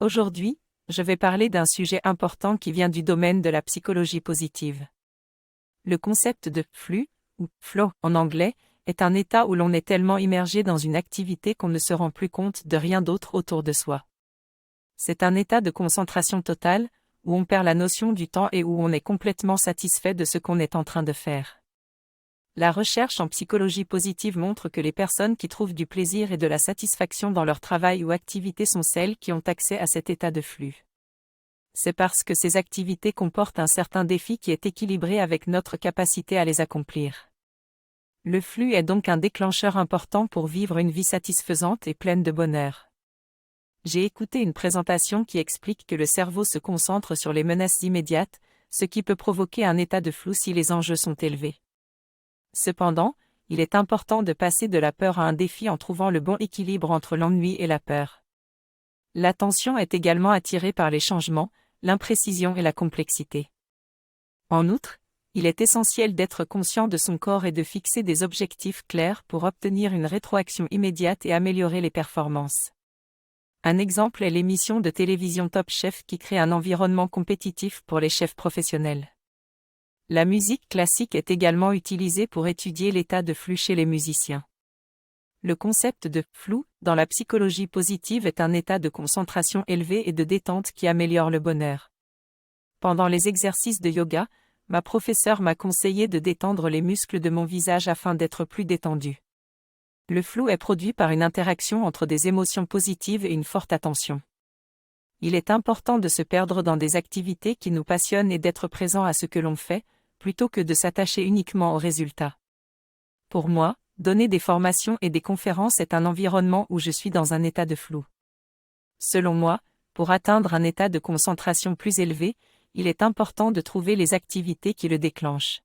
Aujourd'hui, je vais parler d'un sujet important qui vient du domaine de la psychologie positive. Le concept de flux, ou flow en anglais, est un état où l'on est tellement immergé dans une activité qu'on ne se rend plus compte de rien d'autre autour de soi. C'est un état de concentration totale, où on perd la notion du temps et où on est complètement satisfait de ce qu'on est en train de faire. La recherche en psychologie positive montre que les personnes qui trouvent du plaisir et de la satisfaction dans leur travail ou activité sont celles qui ont accès à cet état de flux. C'est parce que ces activités comportent un certain défi qui est équilibré avec notre capacité à les accomplir. Le flux est donc un déclencheur important pour vivre une vie satisfaisante et pleine de bonheur. J'ai écouté une présentation qui explique que le cerveau se concentre sur les menaces immédiates, ce qui peut provoquer un état de flou si les enjeux sont élevés. Cependant, il est important de passer de la peur à un défi en trouvant le bon équilibre entre l'ennui et la peur. L'attention est également attirée par les changements, l'imprécision et la complexité. En outre, il est essentiel d'être conscient de son corps et de fixer des objectifs clairs pour obtenir une rétroaction immédiate et améliorer les performances. Un exemple est l'émission de télévision Top Chef qui crée un environnement compétitif pour les chefs professionnels. La musique classique est également utilisée pour étudier l'état de flux chez les musiciens. Le concept de flou dans la psychologie positive est un état de concentration élevé et de détente qui améliore le bonheur. Pendant les exercices de yoga, ma professeure m'a conseillé de détendre les muscles de mon visage afin d'être plus détendu. Le flou est produit par une interaction entre des émotions positives et une forte attention. Il est important de se perdre dans des activités qui nous passionnent et d'être présent à ce que l'on fait, plutôt que de s'attacher uniquement aux résultats. Pour moi, donner des formations et des conférences est un environnement où je suis dans un état de flou. Selon moi, pour atteindre un état de concentration plus élevé, il est important de trouver les activités qui le déclenchent.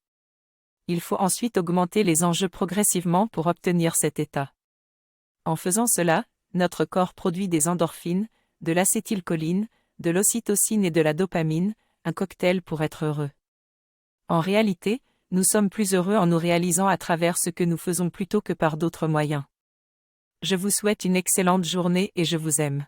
Il faut ensuite augmenter les enjeux progressivement pour obtenir cet état. En faisant cela, notre corps produit des endorphines, de l'acétylcholine, de l'ocytocine et de la dopamine, un cocktail pour être heureux. En réalité, nous sommes plus heureux en nous réalisant à travers ce que nous faisons plutôt que par d'autres moyens. Je vous souhaite une excellente journée et je vous aime.